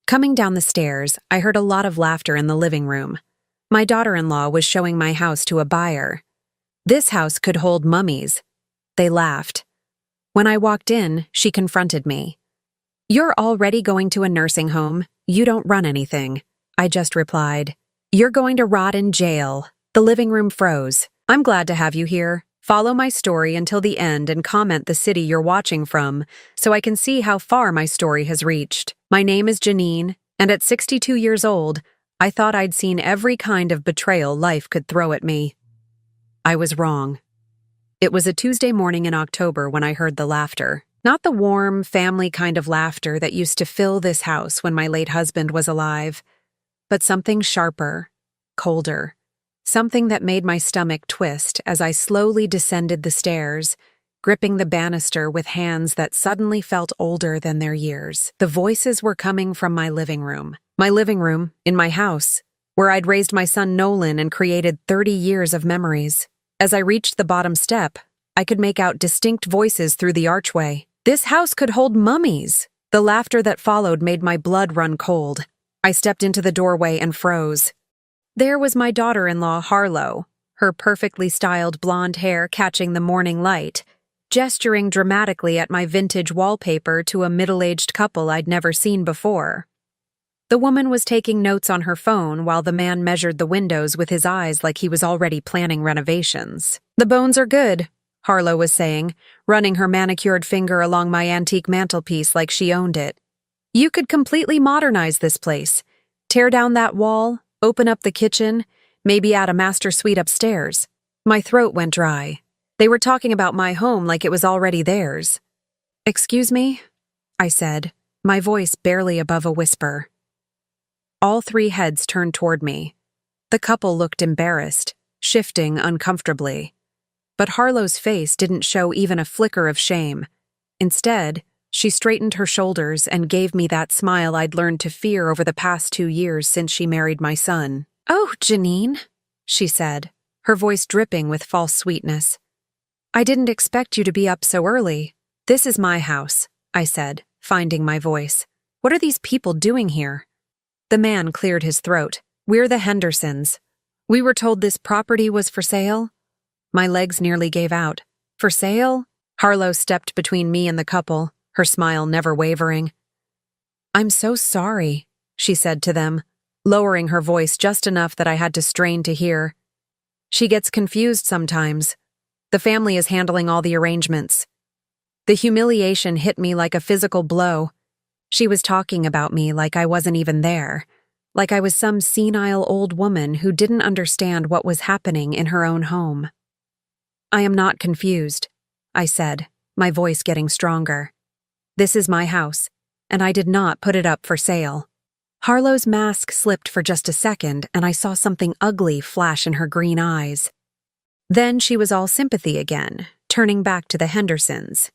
Coming down the stairs, I heard a lot of laughter in the living room. My daughter-in-law was showing my house to a buyer. This house could hold mummies. They laughed. When I walked in, she confronted me. "You're already going to a nursing home. You don't run anything." I just replied, "You're going to rot in jail." The living room froze. "I'm glad to have you here. Follow my story until the end and comment the city you're watching from so I can see how far my story has reached. My name is Janine, and at 62 years old, I thought I'd seen every kind of betrayal life could throw at me. I was wrong. It was a Tuesday morning in October when I heard the laughter. Not the warm, family kind of laughter that used to fill this house when my late husband was alive, but something sharper, colder, something that made my stomach twist as I slowly descended the stairs, gripping the banister with hands that suddenly felt older than their years. The voices were coming from my living room. My living room, in my house, where I'd raised my son Nolan and created 30 years of memories. As I reached the bottom step, I could make out distinct voices through the archway. This house could hold mummies. The laughter that followed made my blood run cold. I stepped into the doorway and froze. There was my daughter-in-law, Harlow, her perfectly styled blonde hair catching the morning light, gesturing dramatically at my vintage wallpaper to a middle-aged couple I'd never seen before. The woman was taking notes on her phone while the man measured the windows with his eyes like he was already planning renovations. "The bones are good," Harlow was saying, running her manicured finger along my antique mantelpiece like she owned it. "You could completely modernize this place. Tear down that wall, open up the kitchen, maybe add a master suite upstairs." My throat went dry. They were talking about my home like it was already theirs. "Excuse me?" I said, my voice barely above a whisper. All three heads turned toward me. The couple looked embarrassed, shifting uncomfortably. But Harlow's face didn't show even a flicker of shame. Instead, she straightened her shoulders and gave me that smile I'd learned to fear over the past 2 years since she married my son. "Oh, Janine," she said, her voice dripping with false sweetness. "I didn't expect you to be up so early." "This is my house," I said, finding my voice. "What are these people doing here?" The man cleared his throat. "We're the Hendersons. We were told this property was for sale." My legs nearly gave out. "For sale?" Harlow stepped between me and the couple, her smile never wavering. "I'm so sorry," she said to them, lowering her voice just enough that I had to strain to hear. "She gets confused sometimes. The family is handling all the arrangements." The humiliation hit me like a physical blow. She was talking about me like I wasn't even there, like I was some senile old woman who didn't understand what was happening in her own home. "I am not confused," I said, my voice getting stronger. "This is my house, and I did not put it up for sale." Harlow's mask slipped for just a second, and I saw something ugly flash in her green eyes. Then she was all sympathy again, turning back to the Hendersons.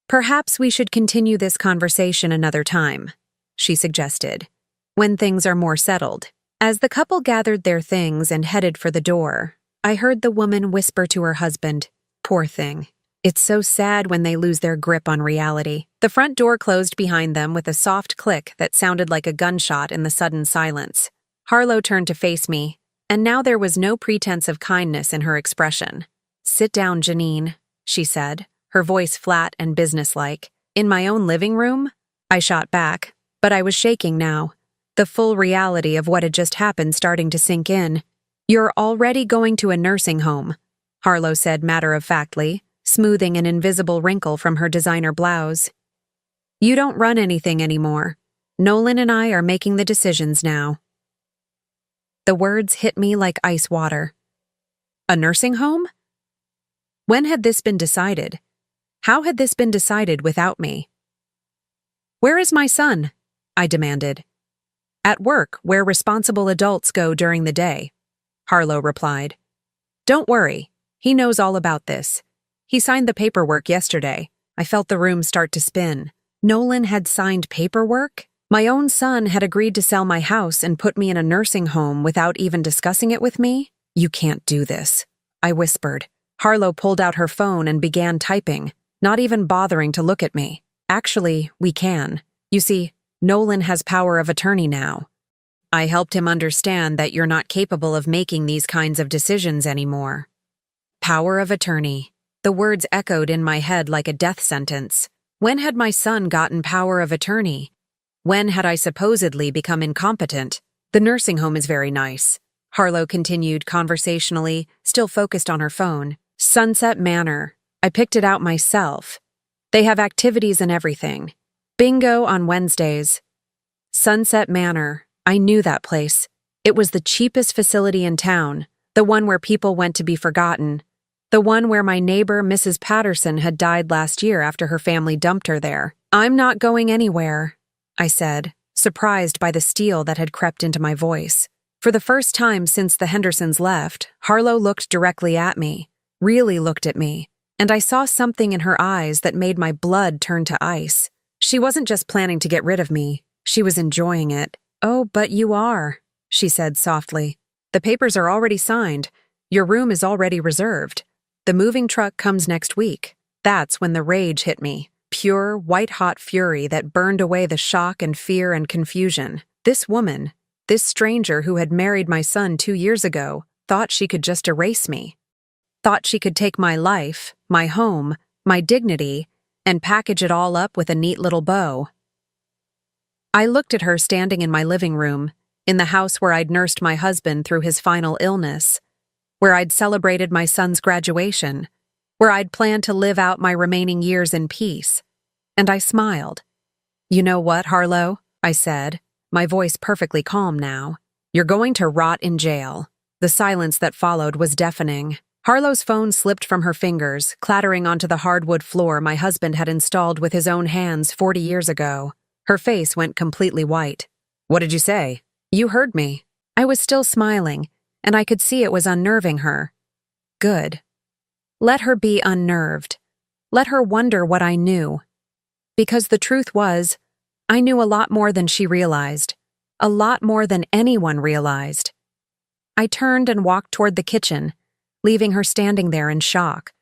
"Perhaps we should continue this conversation another time," she suggested, "when things are more settled." As the couple gathered their things and headed for the door, I heard the woman whisper to her husband, "Poor thing. It's so sad when they lose their grip on reality." The front door closed behind them with a soft click that sounded like a gunshot in the sudden silence. Harlow turned to face me, and now there was no pretense of kindness in her expression. "Sit down, Janine," she said, her voice flat and businesslike. "In my own living room?" I shot back, but I was shaking now, the full reality of what had just happened starting to sink in. "You're already going to a nursing home," Harlow said matter-of-factly, smoothing an invisible wrinkle from her designer blouse. "You don't run anything anymore. Nolan and I are making the decisions now." The words hit me like ice water. A nursing home? When had this been decided? How had this been decided without me? "Where is my son?" I demanded. "At work, where responsible adults go during the day," Harlow replied. "Don't worry, he knows all about this. He signed the paperwork yesterday." I felt the room start to spin. Nolan had signed paperwork? My own son had agreed to sell my house and put me in a nursing home without even discussing it with me? "You can't do this," I whispered. Harlow pulled out her phone and began typing, not even bothering to look at me. "Actually, we can. You see, Nolan has power of attorney now. I helped him understand that you're not capable of making these kinds of decisions anymore. Power of attorney. The words echoed in my head like a death sentence. When had my son gotten power of attorney? When had I supposedly become incompetent? The nursing home is very nice, Harlow continued conversationally, still focused on her phone. Sunset Manor. I picked it out myself. They have activities and everything. Bingo on Wednesdays. Sunset Manor. I knew that place. It was the cheapest facility in town, the one where people went to be forgotten, the one where my neighbor, Mrs. Patterson, had died last year after her family dumped her there. I'm not going anywhere, I said, surprised by the steel that had crept into my voice. For the first time since the Hendersons left, Harlow looked directly at me, really looked at me, and I saw something in her eyes that made my blood turn to ice. She wasn't just planning to get rid of me, she was enjoying it. Oh, but you are, she said softly. The papers are already signed. Your room is already reserved. The moving truck comes next week. That's when the rage hit me. Pure, white-hot fury that burned away the shock and fear and confusion. This woman, this stranger who had married my son 2 years ago, thought she could just erase me. Thought she could take my life, my home, my dignity, and package it all up with a neat little bow. I looked at her standing in my living room, in the house where I'd nursed my husband through his final illness, where I'd celebrated my son's graduation, where I'd planned to live out my remaining years in peace. And I smiled. You know what, Harlow? I said, my voice perfectly calm now. You're going to rot in jail. The silence that followed was deafening. Harlow's phone slipped from her fingers, clattering onto the hardwood floor my husband had installed with his own hands 40 years ago. Her face went completely white. What did you say? You heard me. I was still smiling, and I could see it was unnerving her. Good. Let her be unnerved. Let her wonder what I knew. Because the truth was, I knew a lot more than she realized. A lot more than anyone realized. I turned and walked toward the kitchen, leaving her standing there in shock.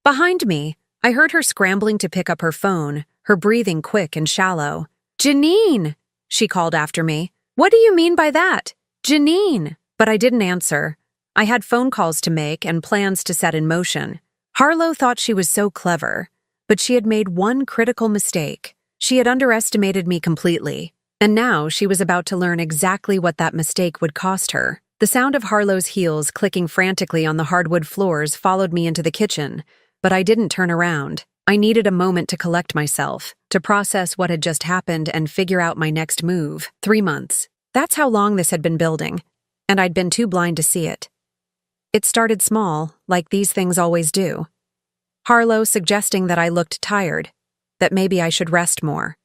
Behind me, I heard her scrambling to pick up her phone, her breathing quick and shallow. Janine, she called after me. What do you mean by that? Janine. But I didn't answer. I had phone calls to make and plans to set in motion. Harlow thought she was so clever, but she had made one critical mistake. She had underestimated me completely, and now she was about to learn exactly what that mistake would cost her. The sound of Harlow's heels clicking frantically on the hardwood floors followed me into the kitchen, but I didn't turn around. I needed a moment to collect myself, to process what had just happened and figure out my next move. 3 months. That's how long this had been building, and I'd been too blind to see it. It started small, like these things always do. Harlow suggesting that I looked tired, that maybe I should rest more.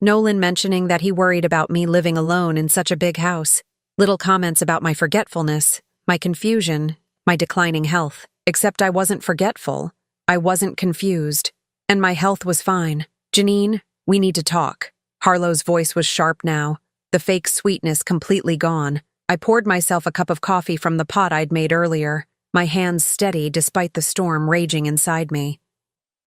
Nolan mentioning that he worried about me living alone in such a big house. Little comments about my forgetfulness, my confusion, my declining health. Except I wasn't forgetful. I wasn't confused, and my health was fine. Janine, we need to talk. Harlow's voice was sharp now, the fake sweetness completely gone. I poured myself a cup of coffee from the pot I'd made earlier, my hands steady despite the storm raging inside me.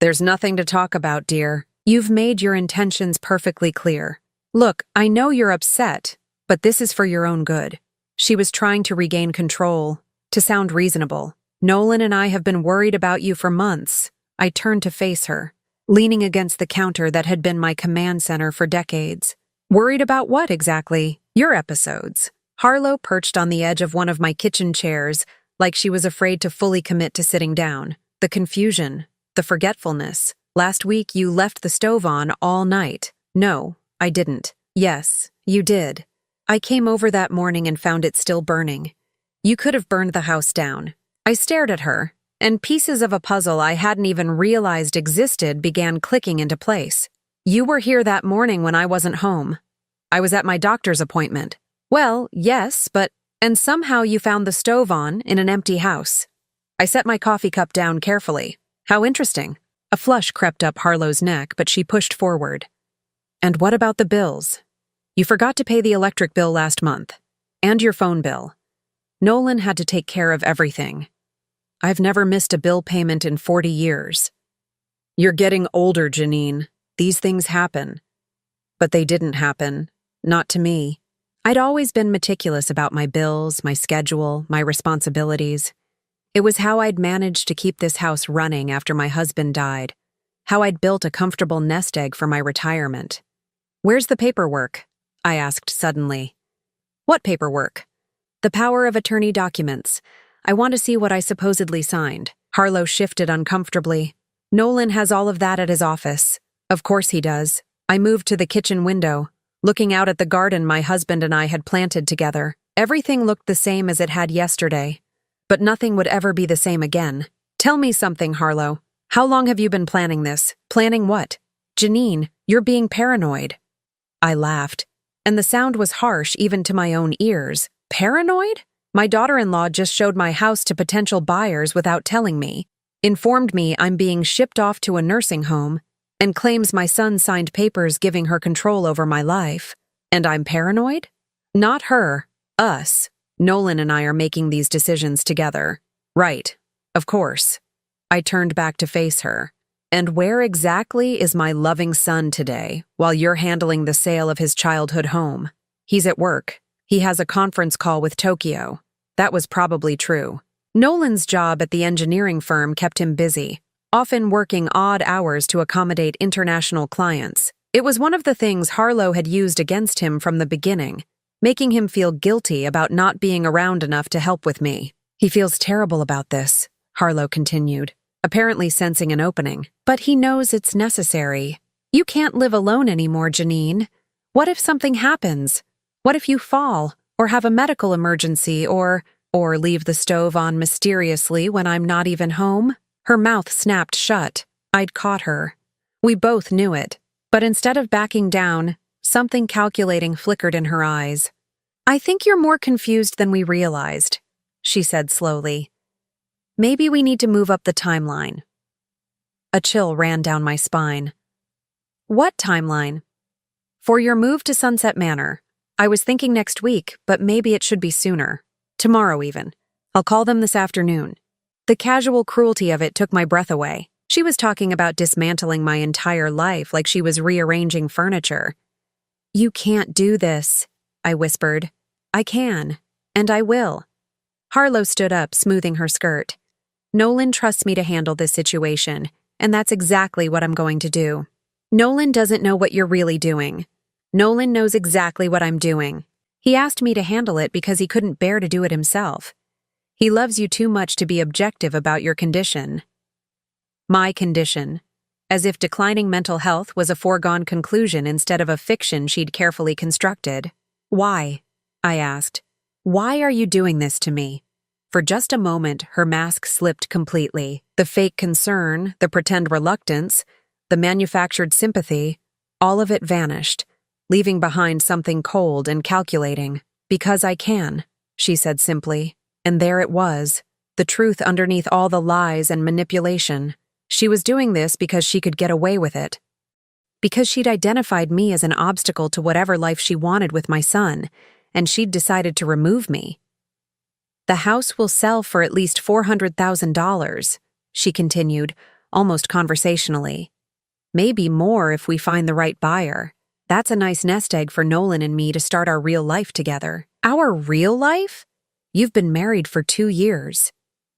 There's nothing to talk about, dear. You've made your intentions perfectly clear. Look, I know you're upset, but this is for your own good. She was trying to regain control, to sound reasonable. Nolan and I have been worried about you for months. I turned to face her, leaning against the counter that had been my command center for decades. Worried about what exactly? Your episodes. Harlow perched on the edge of one of my kitchen chairs, like she was afraid to fully commit to sitting down. The confusion, the forgetfulness. Last week you left the stove on all night. No, I didn't. Yes, you did. I came over that morning and found it still burning. You could have burned the house down. I stared at her, and pieces of a puzzle I hadn't even realized existed began clicking into place. You were here that morning when I wasn't home. I was at my doctor's appointment. Well, yes, and somehow you found the stove on in an empty house. I set my coffee cup down carefully. How interesting. A flush crept up Harlow's neck, but she pushed forward. And what about the bills? You forgot to pay the electric bill last month. And your phone bill. Nolan had to take care of everything. I've never missed a bill payment in 40 years. You're getting older, Janine. These things happen. But they didn't happen. Not to me. I'd always been meticulous about my bills, my schedule, my responsibilities. It was how I'd managed to keep this house running after my husband died, how I'd built a comfortable nest egg for my retirement. "Where's the paperwork?" I asked suddenly. "What paperwork?" "The power of attorney documents. I want to see what I supposedly signed." Harlow shifted uncomfortably. "Nolan has all of that at his office." "Of course he does." I moved to the kitchen window, looking out at the garden my husband and I had planted together. Everything looked the same as it had yesterday, but nothing would ever be the same again. "Tell me something, Harlow. How long have you been planning this?" "Planning what?" "Janine, you're being paranoid." I laughed, and the sound was harsh even to my own ears. Paranoid? My daughter-in-law just showed my house to potential buyers without telling me, informed me I'm being shipped off to a nursing home, and claims my son signed papers giving her control over my life. And I'm paranoid? Not her. Us. Nolan and I are making these decisions together. Right. Of course. I turned back to face her. "And where exactly is my loving son today, while you're handling the sale of his childhood home?" "He's at work. He has a conference call with Tokyo." That was probably true. Nolan's job at the engineering firm kept him busy, often working odd hours to accommodate international clients. It was one of the things Harlow had used against him from the beginning, making him feel guilty about not being around enough to help with me. "He feels terrible about this," Harlow continued, apparently sensing an opening. "But he knows it's necessary. You can't live alone anymore, Janine. What if something happens? What if you fall, or have a medical emergency, or leave the stove on mysteriously when I'm not even home?" Her mouth snapped shut. I'd caught her. We both knew it. But instead of backing down, something calculating flickered in her eyes. "I think you're more confused than we realized," she said slowly. "Maybe we need to move up the timeline." A chill ran down my spine. "What timeline?" "For your move to Sunset Manor. I was thinking next week, but maybe it should be sooner. Tomorrow even. I'll call them this afternoon." The casual cruelty of it took my breath away. She was talking about dismantling my entire life like she was rearranging furniture. "You can't do this," I whispered. "I can, and I will." Harlow stood up, smoothing her skirt. "Nolan trusts me to handle this situation, and that's exactly what I'm going to do." "Nolan doesn't know what you're really doing. Nolan knows exactly what I'm doing. He asked me to handle it because he couldn't bear to do it himself. He loves you too much to be objective about your condition." My condition. As if declining mental health was a foregone conclusion instead of a fiction she'd carefully constructed. "Why?" I asked. "Why are you doing this to me?" For just a moment, her mask slipped completely. The fake concern, the pretend reluctance, the manufactured sympathy, all of it vanished, leaving behind something cold and calculating. "Because I can," she said simply. And there it was, the truth underneath all the lies and manipulation. She was doing this because she could get away with it. Because she'd identified me as an obstacle to whatever life she wanted with my son, and she'd decided to remove me. "The house will sell for at least $400,000, she continued, almost conversationally. "Maybe more if we find the right buyer. That's a nice nest egg for Nolan and me to start our real life together." "Our real life? You've been married for 2 years.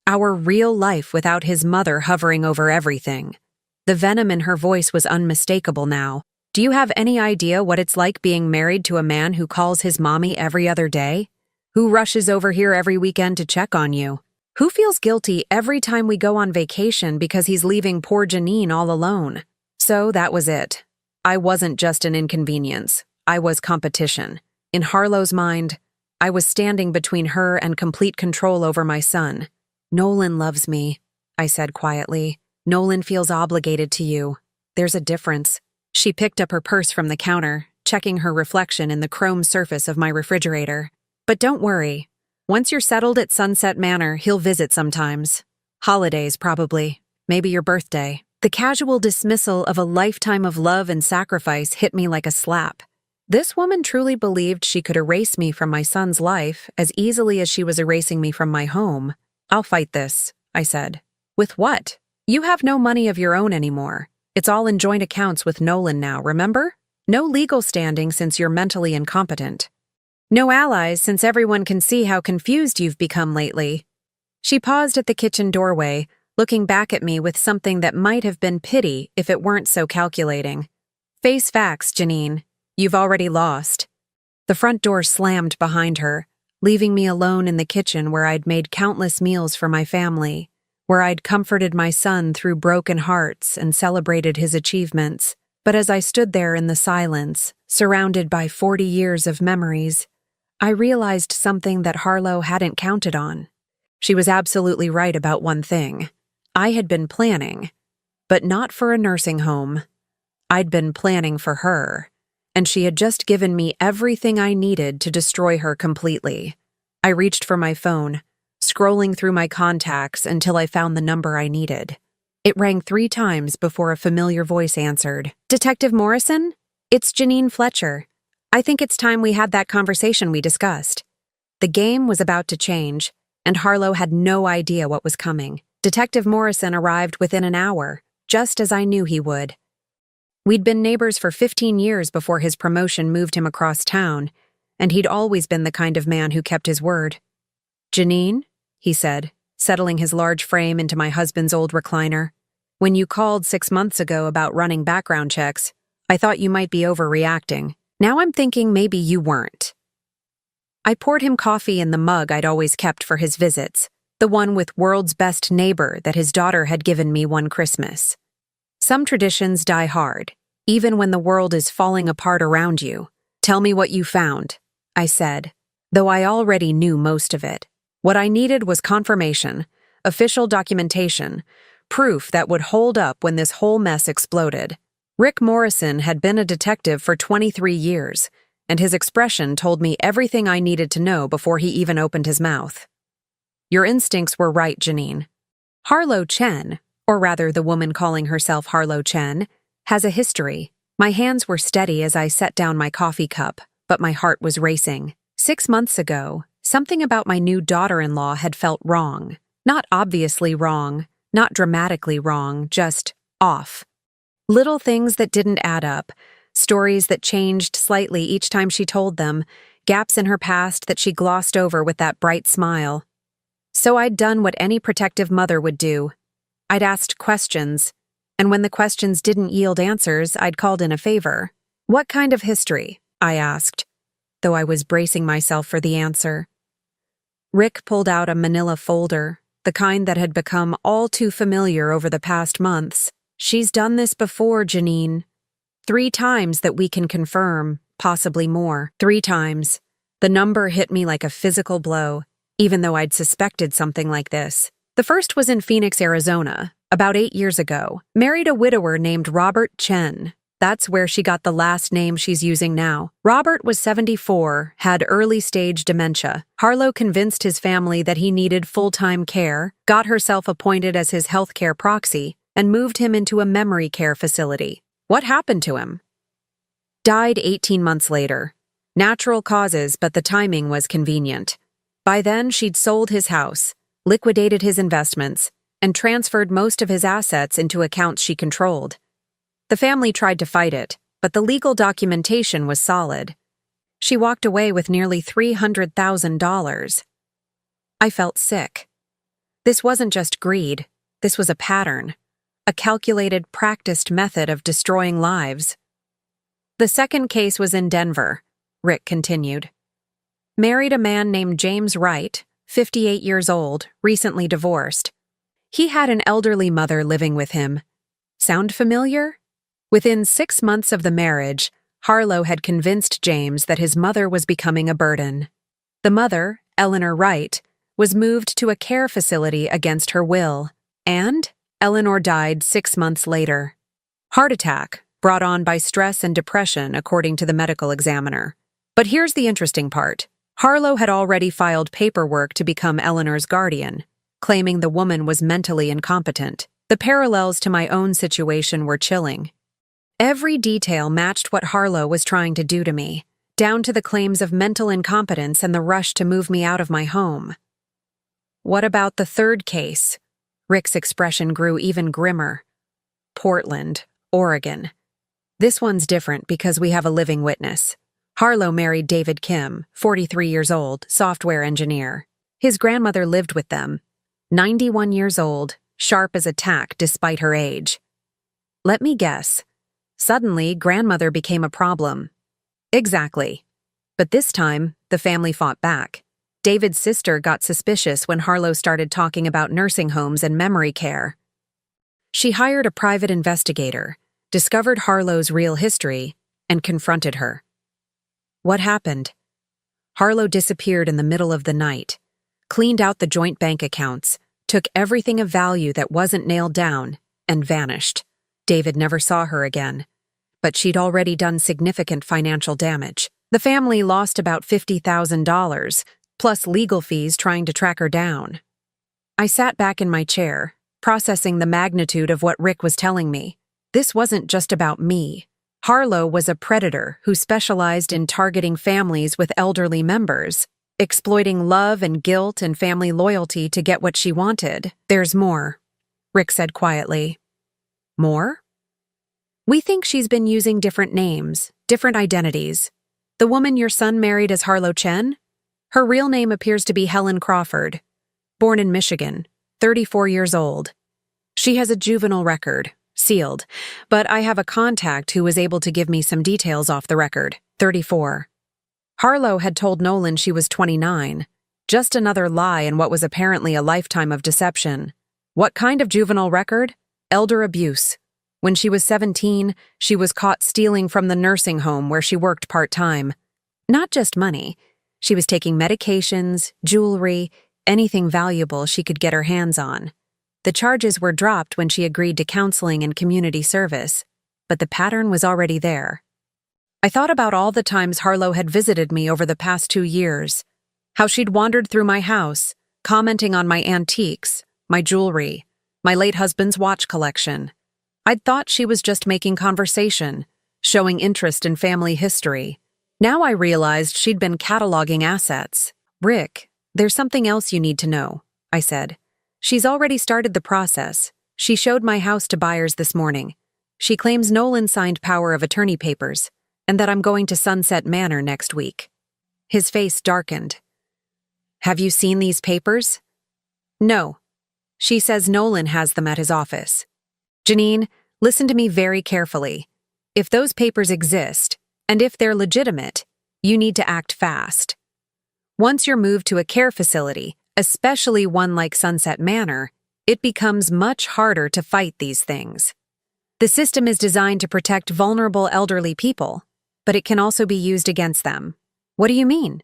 Our real life without his mother hovering over everything." The venom in her voice was unmistakable now. "Do you have any idea what it's like being married to a man who calls his mommy every other day? Who rushes over here every weekend to check on you? Who feels guilty every time we go on vacation because he's leaving poor Janine all alone?" So that was it. I wasn't just an inconvenience. I was competition. In Harlow's mind, I was standing between her and complete control over my son. "Nolan loves me," I said quietly. "Nolan feels obligated to you. There's a difference." She picked up her purse from the counter, checking her reflection in the chrome surface of my refrigerator. "But don't worry. Once you're settled at Sunset Manor, he'll visit sometimes. Holidays, probably. Maybe your birthday." The casual dismissal of a lifetime of love and sacrifice hit me like a slap. This woman truly believed she could erase me from my son's life as easily as she was erasing me from my home. "I'll fight this," I said. "With what? You have no money of your own anymore. It's all in joint accounts with Nolan now, remember?" No legal standing since you're mentally incompetent. No allies since everyone can see how confused you've become lately. She paused at the kitchen doorway, looking back at me with something that might have been pity if it weren't so calculating. Face facts, Janine. You've already lost. The front door slammed behind her, leaving me alone in the kitchen where I'd made countless meals for my family, where I'd comforted my son through broken hearts and celebrated his achievements. But as I stood there in the silence, surrounded by 40 years of memories, I realized something that Harlow hadn't counted on. She was absolutely right about one thing. I had been planning, but not for a nursing home. I'd been planning for her, and she had just given me everything I needed to destroy her completely. I reached for my phone, scrolling through my contacts until I found the number I needed. It rang 3 times before a familiar voice answered. "Detective Morrison? It's Janine Fletcher. I think it's time we had that conversation we discussed." The game was about to change, and Harlow had no idea what was coming. Detective Morrison arrived within an hour, just as I knew he would. We'd been neighbors for 15 years before his promotion moved him across town, and he'd always been the kind of man who kept his word. "Janine," he said, settling his large frame into my husband's old recliner. "When you called 6 months ago about running background checks, I thought you might be overreacting. Now I'm thinking maybe you weren't." I poured him coffee in the mug I'd always kept for his visits, the one with "World's Best Neighbor" that his daughter had given me one Christmas. Some traditions die hard, even when the world is falling apart around you. "Tell me what you found," I said, though I already knew most of it. What I needed was confirmation, official documentation, proof that would hold up when this whole mess exploded. Rick Morrison had been a detective for 23 years, and his expression told me everything I needed to know before he even opened his mouth. "Your instincts were right, Janine. Harlow Chen, or rather the woman calling herself Harlow Chen, has a history." My hands were steady as I set down my coffee cup, but my heart was racing. 6 months ago, something about my new daughter-in-law had felt wrong. Not obviously wrong, not dramatically wrong, just off. Little things that didn't add up, stories that changed slightly each time she told them, gaps in her past that she glossed over with that bright smile. So I'd done what any protective mother would do. I'd asked questions, and when the questions didn't yield answers, I'd called in a favor. "What kind of history?" I asked, though I was bracing myself for the answer. Rick pulled out a manila folder, the kind that had become all too familiar over the past months. "She's done this before, Janine. 3 times that we can confirm, possibly more. 3 times. The number hit me like a physical blow, even though I'd suspected something like this. The first was in Phoenix, Arizona, about 8 years ago. Married a widower named Robert Chen. That's where she got the last name she's using now. Robert was 74, had early-stage dementia. Harlow convinced his family that he needed full-time care, got herself appointed as his healthcare proxy, and moved him into a memory care facility. What happened to him? Died 18 months later. Natural causes, but the timing was convenient. By then, she'd sold his house, liquidated his investments, and transferred most of his assets into accounts she controlled. The family tried to fight it, but the legal documentation was solid. She walked away with nearly $300,000. I felt sick. This wasn't just greed, this was a pattern, a calculated, practiced method of destroying lives. The second case was in Denver, Rick continued. Married a man named James Wright, 58 years old, recently divorced. He had an elderly mother living with him. Sound familiar? Within 6 months of the marriage, Harlow had convinced James that his mother was becoming a burden. The mother, Eleanor Wright, was moved to a care facility against her will, and Eleanor died 6 months later. Heart attack, brought on by stress and depression, according to the medical examiner. But here's the interesting part. Harlow had already filed paperwork to become Eleanor's guardian, claiming the woman was mentally incompetent. The parallels to my own situation were chilling. Every detail matched what Harlow was trying to do to me, down to the claims of mental incompetence and the rush to move me out of my home. What about the third case? Rick's expression grew even grimmer. Portland, Oregon. This one's different because we have a living witness. Harlow married David Kim, 43 years old, software engineer. His grandmother lived with them, 91 years old, sharp as a tack despite her age. Let me guess. Suddenly, grandmother became a problem. Exactly. But this time, the family fought back. David's sister got suspicious when Harlow started talking about nursing homes and memory care. She hired a private investigator, discovered Harlow's real history, and confronted her. What happened? Harlow disappeared in the middle of the night, cleaned out the joint bank accounts, took everything of value that wasn't nailed down, and vanished. David never saw her again, but she'd already done significant financial damage. The family lost about $50,000, plus legal fees trying to track her down. I sat back in my chair, processing the magnitude of what Rick was telling me. This wasn't just about me. Harlow was a predator who specialized in targeting families with elderly members, exploiting love and guilt and family loyalty to get what she wanted. There's more, Rick said quietly. More? We think she's been using different names, different identities. The woman your son married is Harlow Chen? Her real name appears to be Helen Crawford, born in Michigan, 34 years old. She has a juvenile record, sealed, but I have a contact who was able to give me some details off the record, 34. Harlow had told Nolan she was 29, just another lie in what was apparently a lifetime of deception. What kind of juvenile record? Elder abuse. When she was 17, she was caught stealing from the nursing home where she worked part-time. Not just money. She was taking medications, jewelry, anything valuable she could get her hands on. The charges were dropped when she agreed to counseling and community service, but the pattern was already there. I thought about all the times Harlow had visited me over the past 2 years, how she'd wandered through my house, commenting on my antiques, my jewelry, my late husband's watch collection. I'd thought she was just making conversation, showing interest in family history. Now I realized she'd been cataloging assets. Rick, there's something else you need to know, I said. She's already started the process. She showed my house to buyers this morning. She claims Nolan signed power of attorney papers, and that I'm going to Sunset Manor next week. His face darkened. Have you seen these papers? No. She says Nolan has them at his office. Janine, listen to me very carefully. If those papers exist, and if they're legitimate, you need to act fast. Once you're moved to a care facility, especially one like Sunset Manor, it becomes much harder to fight these things. The system is designed to protect vulnerable elderly people, but it can also be used against them. What do you mean?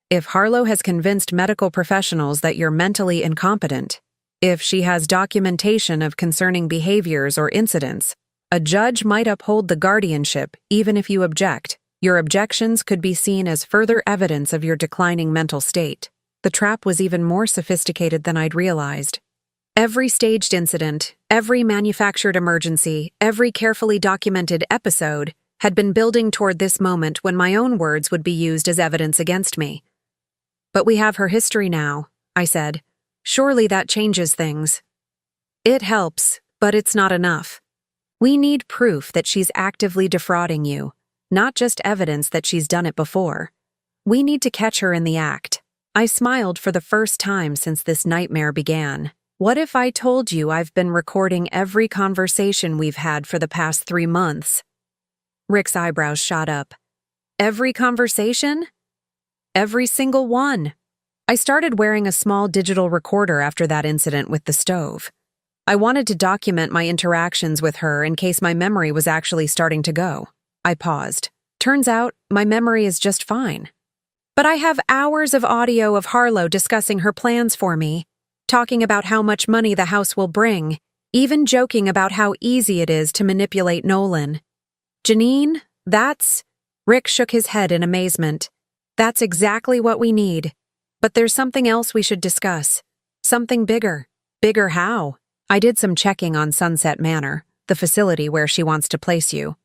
If Harlow has convinced medical professionals that you're mentally incompetent, if she has documentation of concerning behaviors or incidents, a judge might uphold the guardianship even if you object. Your objections could be seen as further evidence of your declining mental state. The trap was even more sophisticated than I'd realized. Every staged incident, every manufactured emergency, every carefully documented episode had been building toward this moment when my own words would be used as evidence against me. But we have her history now, I said. Surely that changes things. It helps, but it's not enough. We need proof that she's actively defrauding you, not just evidence that she's done it before. We need to catch her in the act. I smiled for the first time since this nightmare began. What if I told you I've been recording every conversation we've had for the past 3 months? Rick's eyebrows shot up. Every conversation? Every single one. I started wearing a small digital recorder after that incident with the stove. I wanted to document my interactions with her in case my memory was actually starting to go. I paused. Turns out, my memory is just fine. But I have hours of audio of Harlow discussing her plans for me, talking about how much money the house will bring, even joking about how easy it is to manipulate Nolan. Janine, Rick shook his head in amazement. That's exactly what we need. But there's something else we should discuss. Something bigger. Bigger how? I did some checking on Sunset Manor, the facility where she wants to place you.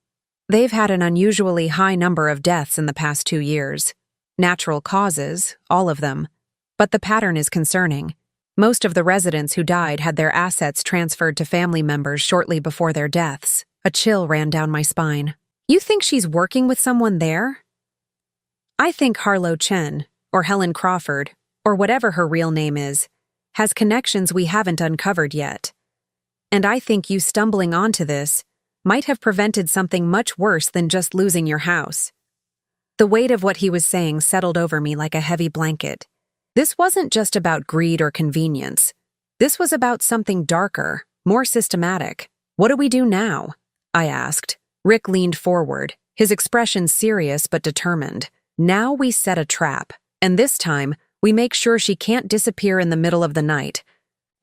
They've had an unusually high number of deaths in the past 2 years. Natural causes, all of them. But the pattern is concerning. Most of the residents who died had their assets transferred to family members shortly before their deaths. A chill ran down my spine. You think she's working with someone there? I think Harlow Chen, or Helen Crawford, or whatever her real name is, has connections we haven't uncovered yet. And I think you stumbling onto this might have prevented something much worse than just losing your house. The weight of what he was saying settled over me like a heavy blanket. This wasn't just about greed or convenience. This was about something darker, more systematic. What do we do now? I asked. Rick leaned forward, his expression serious but determined. Now we set a trap, and this time, we make sure she can't disappear in the middle of the night.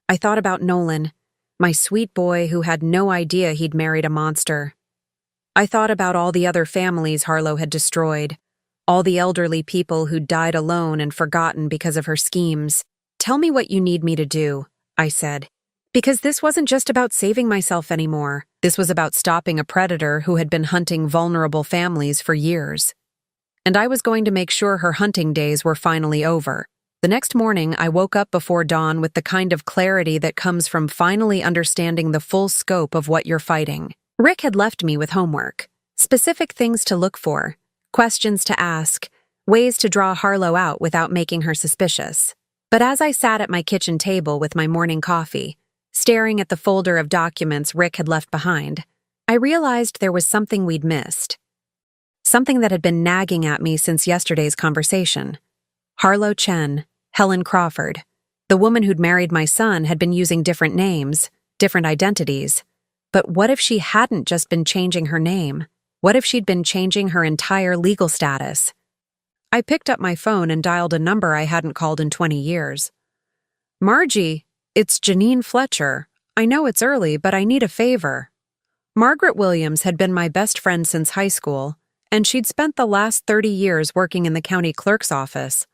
I thought about Nolan, my sweet boy who had no idea he'd married a monster. I thought about all the other families Harlow had destroyed, all the elderly people who'd died alone and forgotten because of her schemes. Tell me what you need me to do, I said. Because this wasn't just about saving myself anymore. This was about stopping a predator who had been hunting vulnerable families for years. And I was going to make sure her hunting days were finally over. The next morning, I woke up before dawn with the kind of clarity that comes from finally understanding the full scope of what you're fighting. Rick had left me with homework, specific things to look for, questions to ask, ways to draw Harlow out without making her suspicious. But as I sat at my kitchen table with my morning coffee, staring at the folder of documents Rick had left behind, I realized there was something we'd missed. Something that had been nagging at me since yesterday's conversation. Harlow Chen, Helen Crawford, the woman who'd married my son, had been using different names, different identities. But what if she hadn't just been changing her name? What if she'd been changing her entire legal status? I picked up my phone and dialed a number I hadn't called in 20 years. Margie, it's Janine Fletcher. I know it's early, but I need a favor. Margaret Williams had been my best friend since high school, and she'd spent the last 30 years working in the county clerk's office.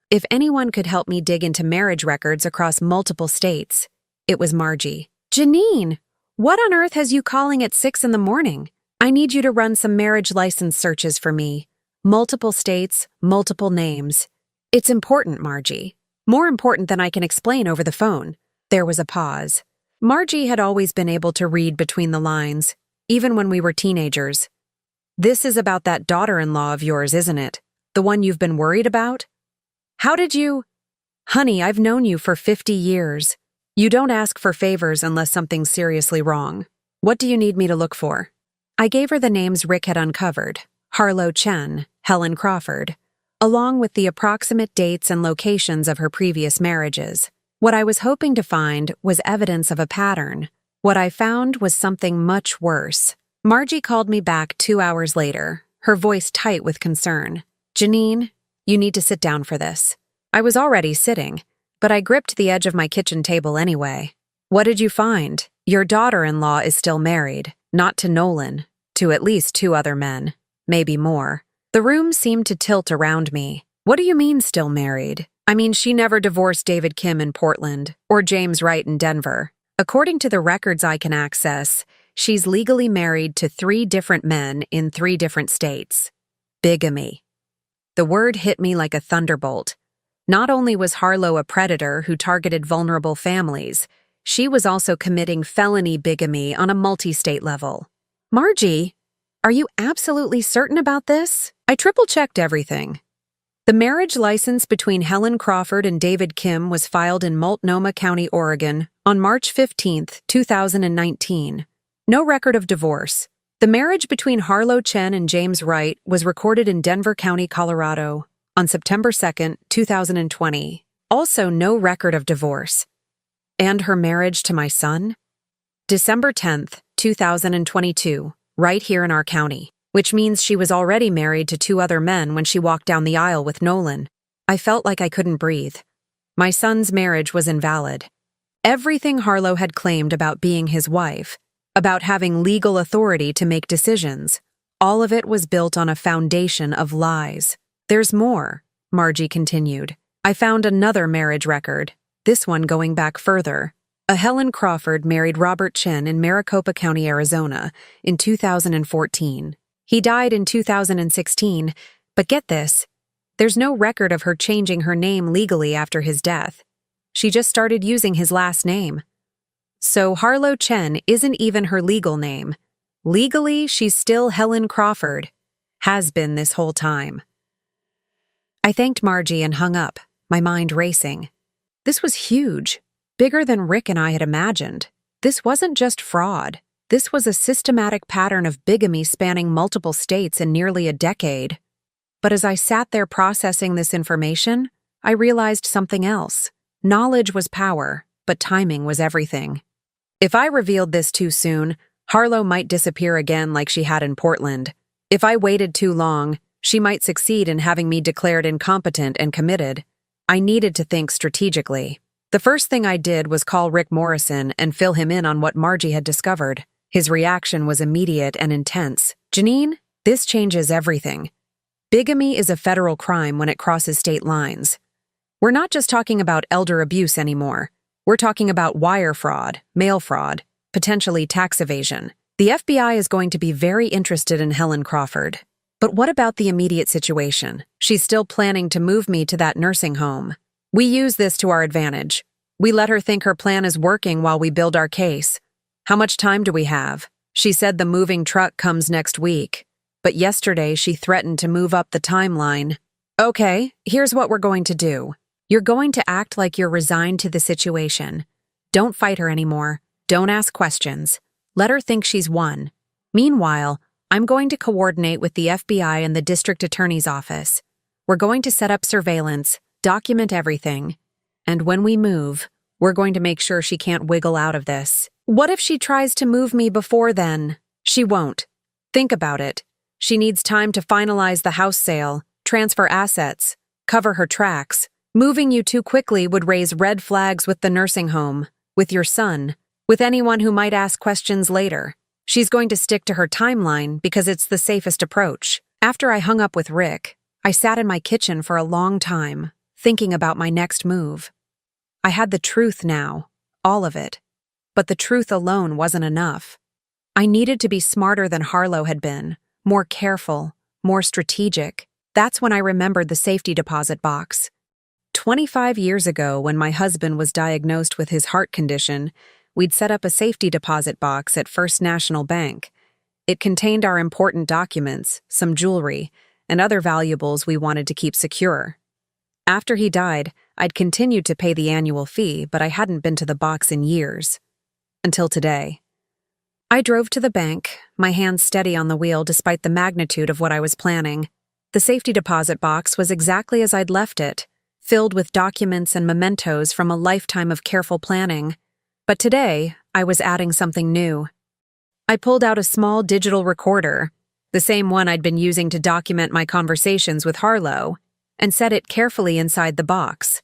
If anyone could help me dig into marriage records across multiple states, it was Margie. Janine, what on earth has you calling at 6 in the morning? I need you to run some marriage license searches for me. Multiple states, multiple names. It's important, Margie. More important than I can explain over the phone. There was a pause. Margie had always been able to read between the lines, even when we were teenagers. This is about that daughter-in-law of yours, isn't it? The one you've been worried about? How did you? Honey, I've known you for 50 years. You don't ask for favors unless something's seriously wrong. What do you need me to look for? I gave her the names Rick had uncovered, Harlow Chen, Helen Crawford, along with the approximate dates and locations of her previous marriages. What I was hoping to find was evidence of a pattern. What I found was something much worse. Margie called me back 2 hours later, her voice tight with concern. Janine, you need to sit down for this. I was already sitting, but I gripped the edge of my kitchen table anyway. What did you find? Your daughter-in-law is still married, not to Nolan, to at least 2 other men, maybe more. The room seemed to tilt around me. What do you mean still married? I mean, she never divorced David Kim in Portland, or James Wright in Denver. According to the records I can access, she's legally married to 3 different men in 3 different states. Bigamy. The word hit me like a thunderbolt. Not only was Harlow a predator who targeted vulnerable families, she was also committing felony bigamy on a multi-state level. Margie, are you absolutely certain about this? I triple-checked everything. The marriage license between Helen Crawford and David Kim was filed in Multnomah County, Oregon, on March 15, 2019. No record of divorce. The marriage between Harlow Chen and James Wright was recorded in Denver County, Colorado, on September 2, 2020. Also no record of divorce. And her marriage to my son? December 10, 2022, right here in our county, which means she was already married to 2 other men when she walked down the aisle with Nolan. I felt like I couldn't breathe. My son's marriage was invalid. Everything Harlow had claimed about being his wife, about having legal authority to make decisions, all of it was built on a foundation of lies. There's more, Margie continued. I found another marriage record, this one going back further. A Helen Crawford married Robert Chen in Maricopa County, Arizona, in 2014. He died in 2016, but get this, there's no record of her changing her name legally after his death. She just started using his last name. So Harlow Chen isn't even her legal name. Legally, she's still Helen Crawford. Has been this whole time. I thanked Margie and hung up, my mind racing. This was huge, bigger than Rick and I had imagined. This wasn't just fraud. This was a systematic pattern of bigamy spanning multiple states in nearly a decade. But as I sat there processing this information, I realized something else. Knowledge was power, but timing was everything. If I revealed this too soon, Harlow might disappear again like she had in Portland. If I waited too long, she might succeed in having me declared incompetent and committed. I needed to think strategically. The first thing I did was call Rick Morrison and fill him in on what Margie had discovered. His reaction was immediate and intense. "Janine, this changes everything. Bigamy is a federal crime when it crosses state lines. We're not just talking about elder abuse anymore. We're talking about wire fraud, mail fraud, potentially tax evasion. The FBI is going to be very interested in Helen Crawford. But what about the immediate situation? She's still planning to move me to that nursing home. We use this to our advantage. We let her think her plan is working while we build our case. How much time do we have? She said the moving truck comes next week. But yesterday she threatened to move up the timeline. Okay, here's what we're going to do. You're going to act like you're resigned to the situation. Don't fight her anymore. Don't ask questions. Let her think she's won. Meanwhile, I'm going to coordinate with the FBI and the district attorney's office. We're going to set up surveillance, document everything. And when we move, we're going to make sure she can't wiggle out of this. What if she tries to move me before then? She won't. Think about it. She needs time to finalize the house sale, transfer assets, cover her tracks. Moving you too quickly would raise red flags with the nursing home, with your son, with anyone who might ask questions later. She's going to stick to her timeline because it's the safest approach. After I hung up with Rick, I sat in my kitchen for a long time, thinking about my next move. I had the truth now, all of it. But the truth alone wasn't enough. I needed to be smarter than Harlow had been, more careful, more strategic. That's when I remembered the safety deposit box. 25 years ago, when my husband was diagnosed with his heart condition, we'd set up a safety deposit box at First National Bank. It contained our important documents, some jewelry, and other valuables we wanted to keep secure. After he died, I'd continued to pay the annual fee, but I hadn't been to the box in years. Until today. I drove to the bank, my hands steady on the wheel despite the magnitude of what I was planning. The safety deposit box was exactly as I'd left it, filled with documents and mementos from a lifetime of careful planning. But today, I was adding something new. I pulled out a small digital recorder, the same one I'd been using to document my conversations with Harlow, and set it carefully inside the box.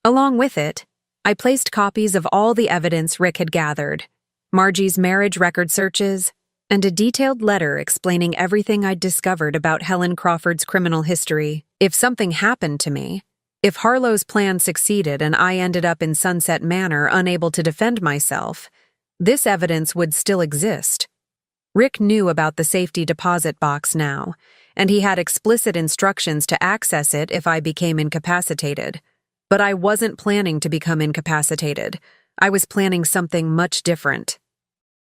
Along with it, I placed copies of all the evidence Rick had gathered, Margie's marriage record searches, and a detailed letter explaining everything I'd discovered about Helen Crawford's criminal history. If something happened to me, if Harlow's plan succeeded and I ended up in Sunset Manor unable to defend myself, this evidence would still exist. Rick knew about the safety deposit box now, and he had explicit instructions to access it if I became incapacitated. But I wasn't planning to become incapacitated. I was planning something much different.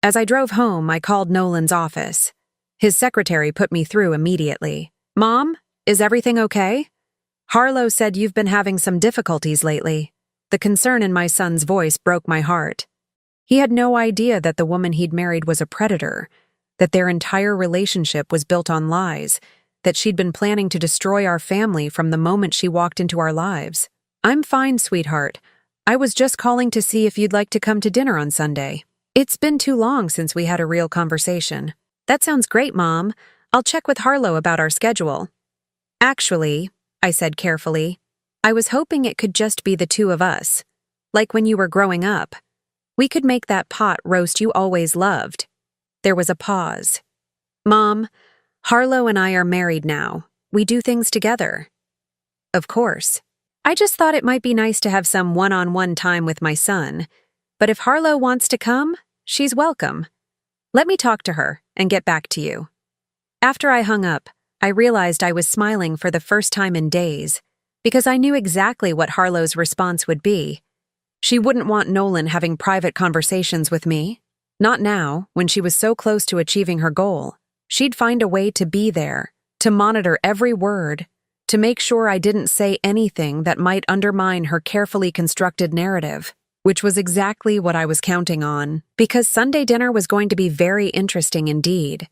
As I drove home, I called Nolan's office. His secretary put me through immediately. "Mom, is everything okay? Harlow said you've been having some difficulties lately." The concern in my son's voice broke my heart. He had no idea that the woman he'd married was a predator, that their entire relationship was built on lies, that she'd been planning to destroy our family from the moment she walked into our lives. "I'm fine, sweetheart. I was just calling to see if you'd like to come to dinner on Sunday. It's been too long since we had a real conversation." "That sounds great, Mom. I'll check with Harlow about our schedule." "Actually," I said carefully, "I was hoping it could just be the two of us. Like when you were growing up. We could make that pot roast you always loved." There was a pause. "Mom, Harlow and I are married now. We do things together." "Of course. I just thought it might be nice to have some one-on-one time with my son. But if Harlow wants to come, she's welcome. Let me talk to her and get back to you." After I hung up, I realized I was smiling for the first time in days, because I knew exactly what Harlow's response would be. She wouldn't want Nolan having private conversations with me. Not now, when she was so close to achieving her goal. She'd find a way to be there, to monitor every word, to make sure I didn't say anything that might undermine her carefully constructed narrative, which was exactly what I was counting on, because Sunday dinner was going to be very interesting indeed.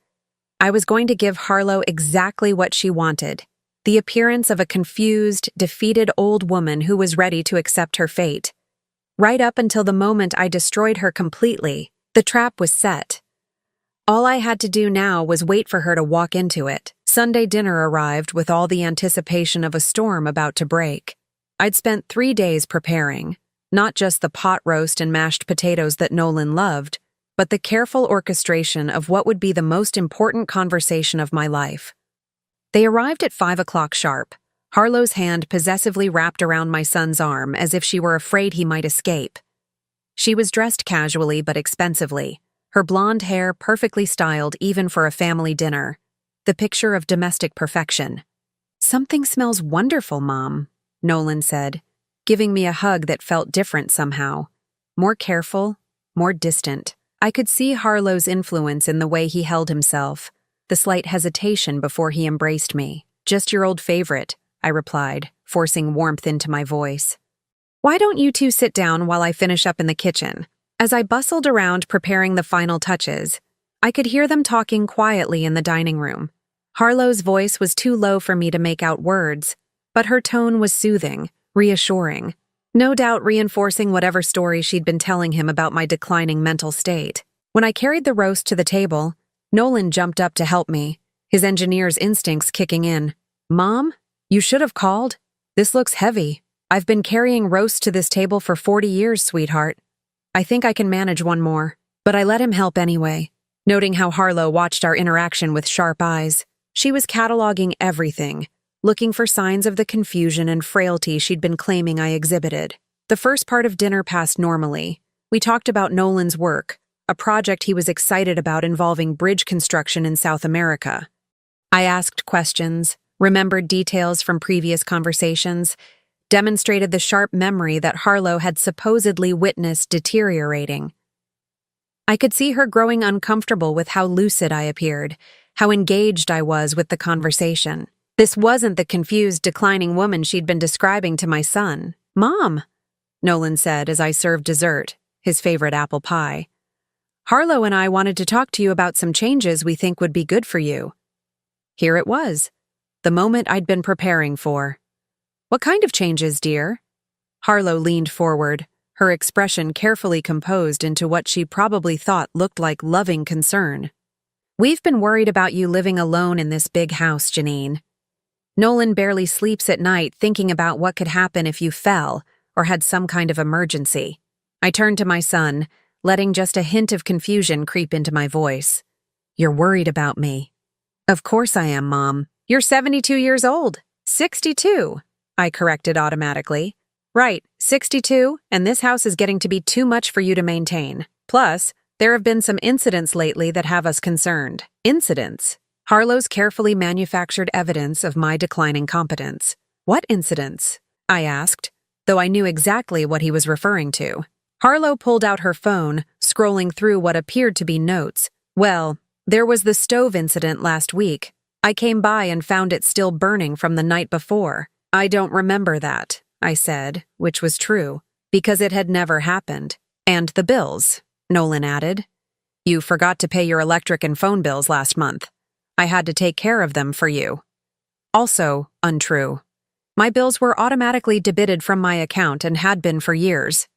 I was going to give Harlow exactly what she wanted, the appearance of a confused, defeated old woman who was ready to accept her fate. Right up until the moment I destroyed her completely, the trap was set. All I had to do now was wait for her to walk into it. Sunday dinner arrived with all the anticipation of a storm about to break. I'd spent 3 days preparing, not just the pot roast and mashed potatoes that Nolan loved, but the careful orchestration of what would be the most important conversation of my life. They arrived at 5 o'clock sharp, Harlow's hand possessively wrapped around my son's arm as if she were afraid he might escape. She was dressed casually but expensively, her blonde hair perfectly styled even for a family dinner, the picture of domestic perfection. "Something smells wonderful, Mom," Nolan said, giving me a hug that felt different somehow. More careful, more distant. I could see Harlow's influence in the way he held himself, the slight hesitation before he embraced me. "Just your old favorite," I replied, forcing warmth into my voice. "Why don't you two sit down while I finish up in the kitchen?" As I bustled around preparing the final touches, I could hear them talking quietly in the dining room. Harlow's voice was too low for me to make out words, but her tone was soothing, reassuring, no doubt reinforcing whatever story she'd been telling him about my declining mental state. When I carried the roast to the table, Nolan jumped up to help me, his engineer's instincts kicking in. "Mom, you should have called. This looks heavy. I've been carrying roast to this table for 40 years, sweetheart. I think I can manage one more." But I let him help anyway, noting how Harlow watched our interaction with sharp eyes. She was cataloging everything, looking for signs of the confusion and frailty she'd been claiming I exhibited. The first part of dinner passed normally. We talked about Nolan's work, a project he was excited about involving bridge construction in South America. I asked questions, remembered details from previous conversations, demonstrated the sharp memory that Harlow had supposedly witnessed deteriorating. I could see her growing uncomfortable with how lucid I appeared, how engaged I was with the conversation. This wasn't the confused, declining woman she'd been describing to my son. "Mom," Nolan said as I served dessert, his favorite apple pie. "Harlow and I wanted to talk to you about some changes we think would be good for you." Here it was, the moment I'd been preparing for. "What kind of changes, dear?" Harlow leaned forward, her expression carefully composed into what she probably thought looked like loving concern. "We've been worried about you living alone in this big house, Janine. Nolan barely sleeps at night thinking about what could happen if you fell or had some kind of emergency." I turned to my son, letting just a hint of confusion creep into my voice. "You're worried about me." "Of course I am, Mom. You're 72 years old. 62, I corrected automatically. "Right, 62, and this house is getting to be too much for you to maintain. Plus, there have been some incidents lately that have us concerned." "Incidents?" Harlow's carefully manufactured evidence of my declining competence. "What incidents?" I asked, though I knew exactly what he was referring to. Harlow pulled out her phone, scrolling through what appeared to be notes. "Well, there was the stove incident last week. I came by and found it still burning from the night before." "I don't remember that," I said, which was true, because it had never happened. "And the bills," Nolan added. "You forgot to pay your electric and phone bills last month. I had to take care of them for you." Also, untrue. My bills were automatically debited from my account and had been for years,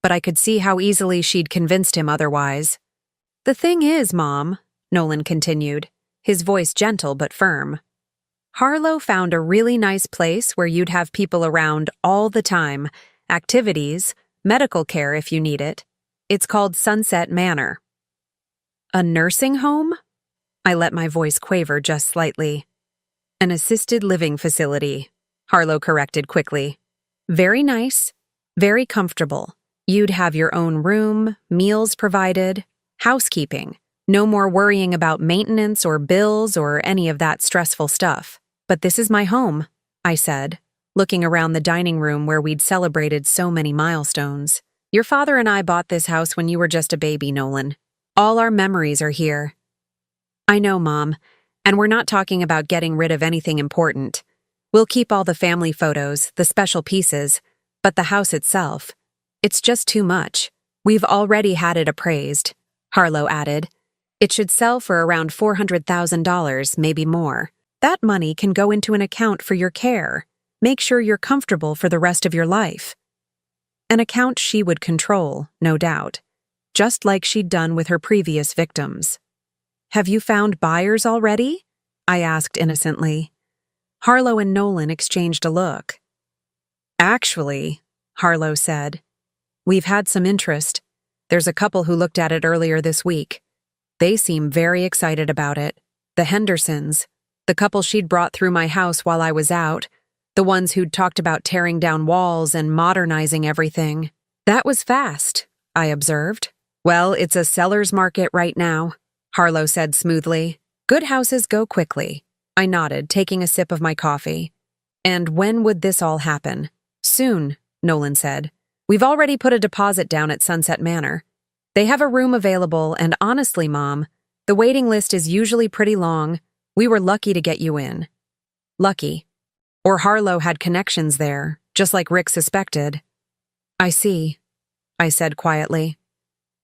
but I could see how easily she'd convinced him otherwise. "The thing is, Mom," Nolan continued, his voice gentle but firm, "Harlow found a really nice place where you'd have people around all the time, activities, medical care if you need it. It's called Sunset Manor." "A nursing home?" I let my voice quaver just slightly. "An assisted living facility," Harlow corrected quickly. "Very nice, very comfortable. You'd have your own room, meals provided, housekeeping. No more worrying about maintenance or bills or any of that stressful stuff. But this is my home," I said, looking around the dining room where we'd celebrated so many milestones. "Your father and I bought this house when you were just a baby, Nolan. All our memories are here. I know, Mom, and we're not talking about getting rid of anything important. We'll keep all the family photos, the special pieces, but the house itself, it's just too much. We've already had it appraised, Harlow added. It should sell for around $400,000, maybe more. That money can go into an account for your care. Make sure you're comfortable for the rest of your life. An account she would control, no doubt, just like she'd done with her previous victims. Have you found buyers already? I asked innocently. Harlow and Nolan exchanged a look. Actually, Harlow said, we've had some interest. There's a couple who looked at it earlier this week. They seem very excited about it. The Hendersons, the couple she'd brought through my house while I was out, the ones who'd talked about tearing down walls and modernizing everything. That was fast, I observed. Well, it's a seller's market right now, Harlow said smoothly. Good houses go quickly. I nodded, taking a sip of my coffee. And when would this all happen? Soon, Nolan said. We've already put a deposit down at Sunset Manor. They have a room available, and honestly, Mom, the waiting list is usually pretty long. We were lucky to get you in. Lucky. Or Harlow had connections there, just like Rick suspected. I see, I said quietly.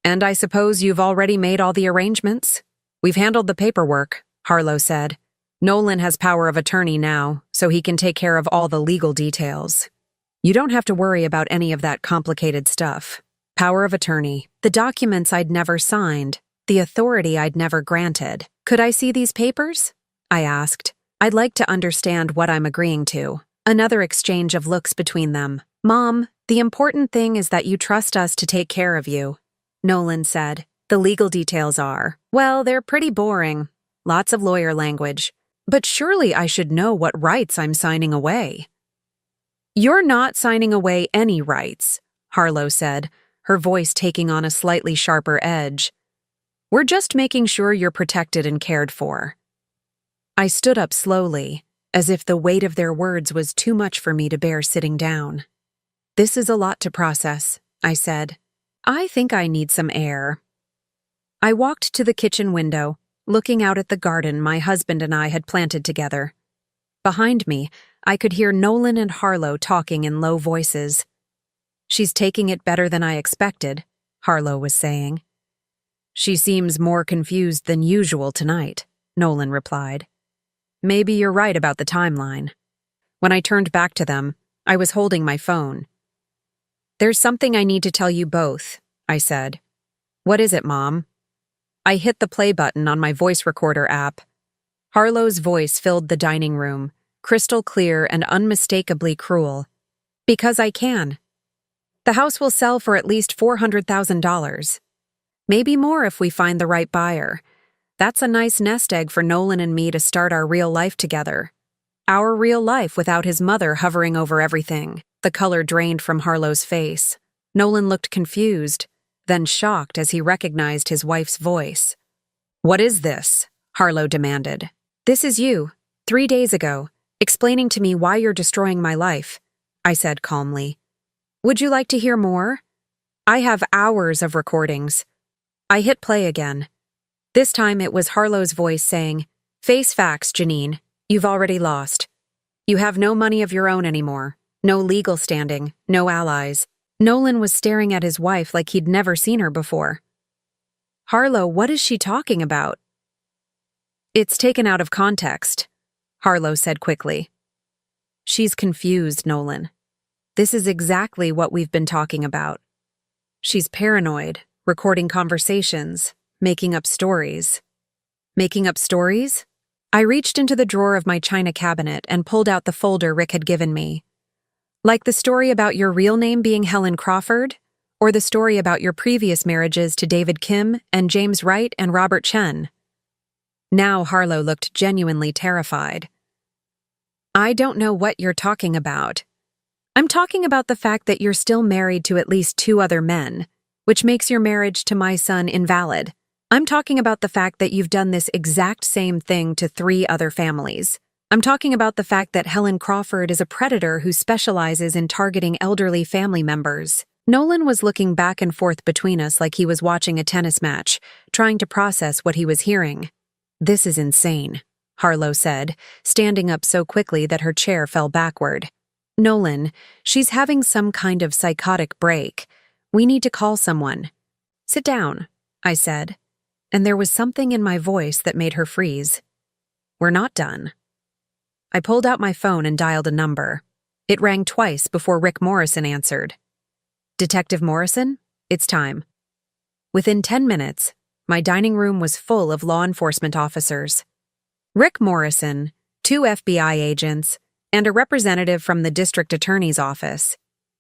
And I suppose you've already made all the arrangements? We've handled the paperwork, Harlow said. Nolan has power of attorney now, so he can take care of all the legal details. You don't have to worry about any of that complicated stuff. Power of attorney, the documents I'd never signed, the authority I'd never granted. Could I see these papers? I asked. I'd like to understand what I'm agreeing to. Another exchange of looks between them. Mom, the important thing is that you trust us to take care of you, Nolan said. The legal details are, well, they're pretty boring. Lots of lawyer language. But surely I should know what rights I'm signing away. You're not signing away any rights, Harlow said, her voice taking on a slightly sharper edge. We're just making sure you're protected and cared for. I stood up slowly, as if the weight of their words was too much for me to bear sitting down. This is a lot to process, I said. I think I need some air. I walked to the kitchen window, looking out at the garden my husband and I had planted together. Behind me, I could hear Nolan and Harlow talking in low voices. She's taking it better than I expected, Harlow was saying. She seems more confused than usual tonight, Nolan replied. Maybe you're right about the timeline. When I turned back to them, I was holding my phone. There's something I need to tell you both, I said. What is it, Mom? I hit the play button on my voice recorder app. Harlow's voice filled the dining room, crystal clear and unmistakably cruel. Because I can. The house will sell for at least $400,000. Maybe more if we find the right buyer. That's a nice nest egg for Nolan and me to start our real life together. Our real life without his mother hovering over everything. The color drained from Harlow's face. Nolan looked confused, then shocked as he recognized his wife's voice. What is this? Harlow demanded. This is you, 3 days ago, explaining to me why you're destroying my life, I said calmly. Would you like to hear more? I have hours of recordings. I hit play again. This time it was Harlow's voice saying, Face facts, Janine. You've already lost. You have no money of your own anymore. No legal standing. No allies. Nolan was staring at his wife like he'd never seen her before. Harlow, what is she talking about? It's taken out of context, Harlow said quickly. She's confused, Nolan. This is exactly what we've been talking about. She's paranoid, recording conversations, making up stories. Making up stories? I reached into the drawer of my china cabinet and pulled out the folder Rick had given me. Like the story about your real name being Helen Crawford, or the story about your previous marriages to David Kim and James Wright and Robert Chen. Now Harlow looked genuinely terrified. I don't know what you're talking about. I'm talking about the fact that you're still married to at least 2 other men, which makes your marriage to my son invalid. I'm talking about the fact that you've done this exact same thing to 3 other families. I'm talking about the fact that Helen Crawford is a predator who specializes in targeting elderly family members. Nolan was looking back and forth between us like he was watching a tennis match, trying to process what he was hearing. "This is insane," Harlow said, standing up so quickly that her chair fell backward. "Nolan, she's having some kind of psychotic break. We need to call someone." "Sit down," I said, and there was something in my voice that made her freeze. "We're not done." I pulled out my phone and dialed a number. It rang twice before Rick Morrison answered. "Detective Morrison, it's time." Within 10 minutes, my dining room was full of law enforcement officers. Rick Morrison, 2 FBI agents, and a representative from the district attorney's office.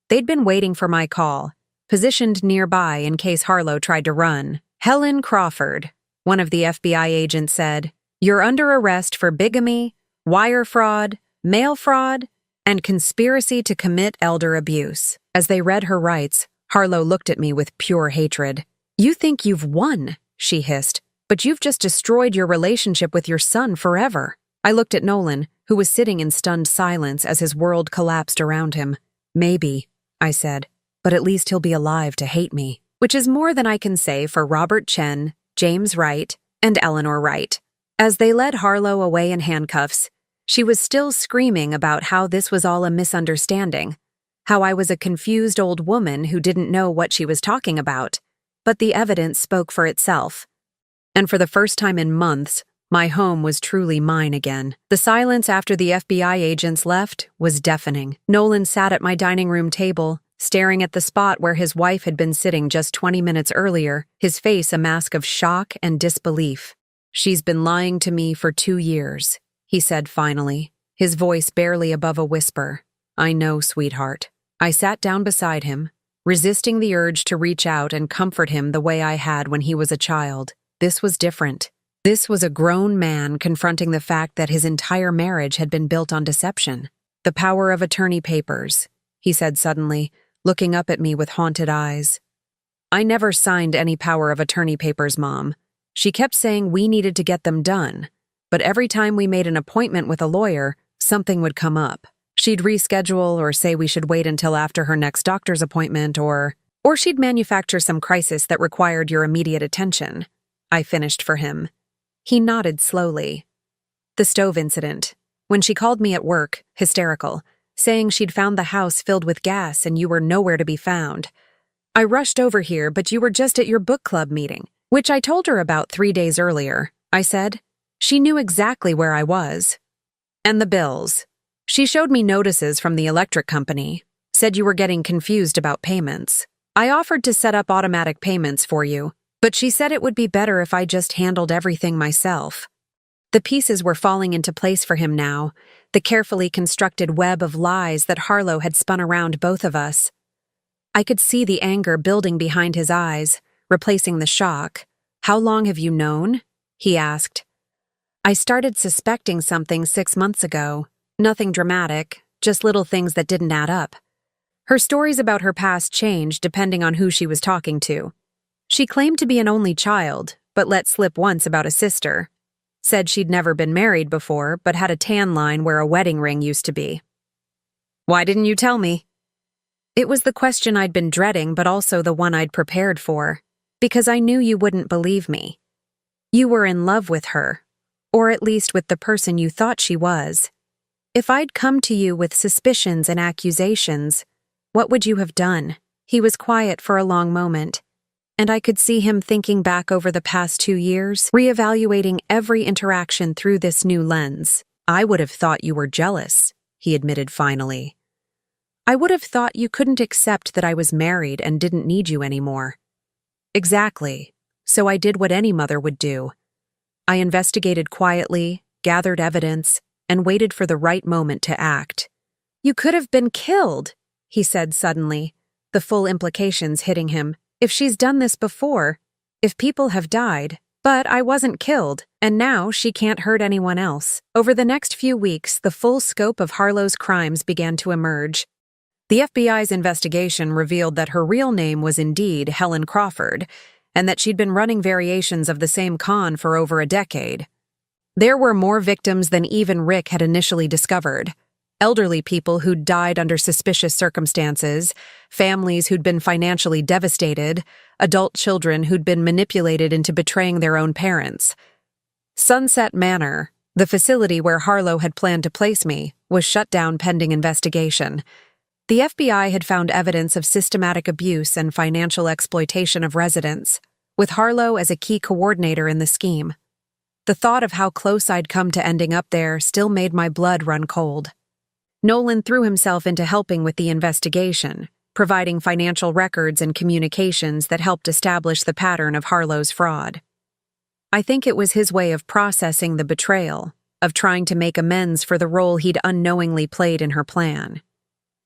They'd been waiting for my call, positioned nearby in case Harlow tried to run. "Helen Crawford," one of the FBI agents said, "you're under arrest for bigamy, wire fraud, mail fraud, and conspiracy to commit elder abuse." As they read her rights, Harlow looked at me with pure hatred. "You think you've won," she hissed, "but you've just destroyed your relationship with your son forever." I looked at Nolan, who was sitting in stunned silence as his world collapsed around him. "Maybe," I said, "but at least he'll be alive to hate me." Which is more than I can say for Robert Chen, James Wright, and Eleanor Wright. As they led Harlow away in handcuffs, she was still screaming about how this was all a misunderstanding, how I was a confused old woman who didn't know what she was talking about. But the evidence spoke for itself. And for the first time in months, my home was truly mine again. The silence after the FBI agents left was deafening. Nolan sat at my dining room table, staring at the spot where his wife had been sitting just 20 minutes earlier, his face a mask of shock and disbelief. "She's been lying to me for 2 years, he said finally, his voice barely above a whisper. "I know, sweetheart." I sat down beside him, resisting the urge to reach out and comfort him the way I had when he was a child. This was different. This was a grown man confronting the fact that his entire marriage had been built on deception. "The power of attorney papers," he said suddenly, looking up at me with haunted eyes. "I never signed any power of attorney papers, Mom. She kept saying we needed to get them done, but every time we made an appointment with a lawyer, something would come up. She'd reschedule or say we should wait until after her next doctor's appointment or she'd manufacture some crisis that required your immediate attention." I finished for him. He nodded slowly. "The stove incident. When she called me at work, hysterical, saying she'd found the house filled with gas and you were nowhere to be found. I rushed over here, but you were just at your book club meeting, which I told her about 3 days earlier," I said. "She knew exactly where I was." "And the bills. She showed me notices from the electric company, said you were getting confused about payments. I offered to set up automatic payments for you, but she said it would be better if I just handled everything myself." The pieces were falling into place for him now, the carefully constructed web of lies that Harlow had spun around both of us. I could see the anger building behind his eyes, replacing the shock. "How long have you known?" he asked. "I started suspecting something 6 months ago. Nothing dramatic, just little things that didn't add up." Her stories about her past changed depending on who she was talking to. She claimed to be an only child, but let slip once about a sister. Said she'd never been married before, but had a tan line where a wedding ring used to be. "Why didn't you tell me?" It was the question I'd been dreading, but also the one I'd prepared for, because I knew you wouldn't believe me. You were in love with her, or at least with the person you thought she was. If I'd come to you with suspicions and accusations, what would you have done? He was quiet for a long moment, and I could see him thinking back over the past 2 years, reevaluating every interaction through this new lens. "I would have thought you were jealous," he admitted finally. "I would have thought you couldn't accept that I was married and didn't need you anymore." "Exactly. So I did what any mother would do. I investigated quietly, gathered evidence, and waited for the right moment to act." "You could have been killed," he said suddenly, the full implications hitting him. "If she's done this before, if people have died, but I wasn't killed, and now she can't hurt anyone else." Over the next few weeks, the full scope of Harlow's crimes began to emerge. The FBI's investigation revealed that her real name was indeed Helen Crawford, and that she'd been running variations of the same con for over a decade. There were more victims than even Rick had initially discovered. elderly people who'd died under suspicious circumstances, families who'd been financially devastated, adult children who'd been manipulated into betraying their own parents. Sunset Manor, the facility where Harlow had planned to place me, was shut down pending investigation. The FBI had found evidence of systematic abuse and financial exploitation of residents, with Harlow as a key coordinator in the scheme. The thought of how close I'd come to ending up there still made my blood run cold. Nolan threw himself into helping with the investigation, providing financial records and communications that helped establish the pattern of Harlow's fraud. I think it was his way of processing the betrayal, of trying to make amends for the role he'd unknowingly played in her plan.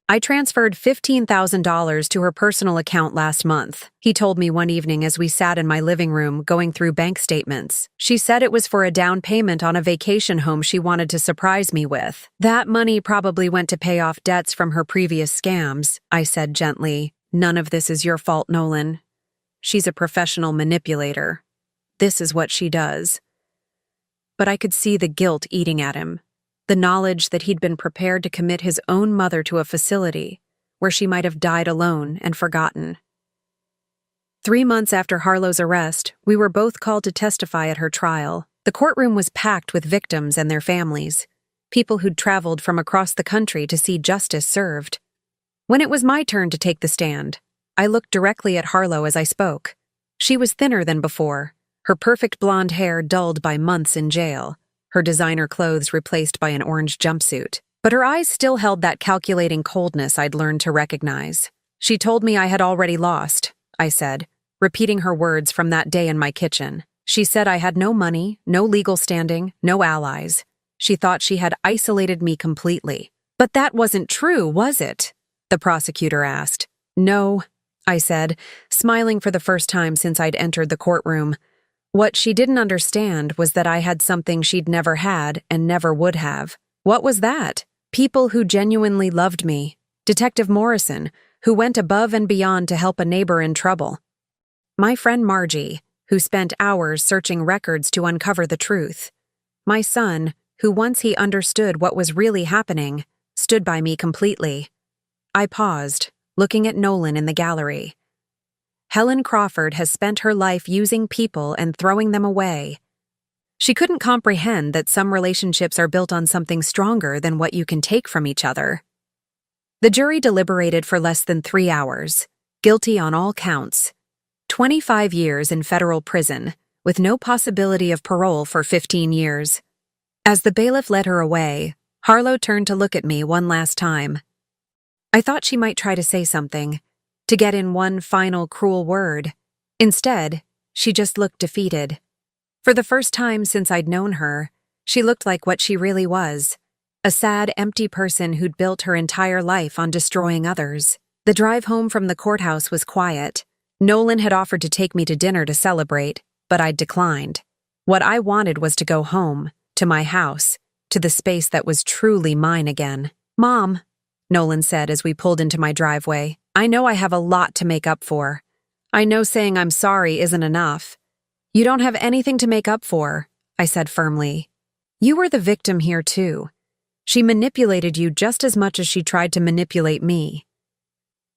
I transferred $15,000 to her personal account last month, he told me one evening as we sat in my living room going through bank statements. She said it was for a down payment on a vacation home she wanted to surprise me with. That money probably went to pay off debts from her previous scams, I said gently. None of this is your fault, Nolan. She's a professional manipulator. This is what she does. But I could see the guilt eating at him. The knowledge that he'd been prepared to commit his own mother to a facility where she might have died alone and forgotten. 3 months after Harlow's arrest, we were both called to testify at her trial. The courtroom was packed with victims and their families, people who'd traveled from across the country to see justice served. When it was my turn to take the stand, I looked directly at Harlow as I spoke. She was thinner than before, her perfect blonde hair dulled by months in jail, her designer clothes replaced by an orange jumpsuit. But her eyes still held that calculating coldness I'd learned to recognize. She told me I had already lost, I said, repeating her words from that day in my kitchen. She said I had no money, no legal standing, no allies. She thought she had isolated me completely. But that wasn't true, was it? The prosecutor asked. No, I said, smiling for the first time since I'd entered the courtroom. What she didn't understand was that I had something she'd never had and never would have. What was that? People who genuinely loved me. Detective Morrison, who went above and beyond to help a neighbor in trouble. My friend Margie, who spent hours searching records to uncover the truth. My son, who once he understood what was really happening, stood by me completely. I paused, looking at Nolan in the gallery. Helen Crawford has spent her life using people and throwing them away. She couldn't comprehend that some relationships are built on something stronger than what you can take from each other. The jury deliberated for less than 3 hours, guilty on all counts. 25 years in federal prison, with no possibility of parole for 15 years. As the bailiff led her away, Harlow turned to look at me one last time. I thought she might try to say something, to get in one final cruel word. Instead, she just looked defeated. For the first time since I'd known her, she looked like what she really was, a sad, empty person who'd built her entire life on destroying others. The drive home from the courthouse was quiet. Nolan had offered to take me to dinner to celebrate, but I'd declined. What I wanted was to go home, to my house, to the space that was truly mine again. Mom, Nolan said as we pulled into my driveway, I know I have a lot to make up for. I know saying I'm sorry isn't enough. You don't have anything to make up for, I said firmly. You were the victim here too. She manipulated you just as much as she tried to manipulate me.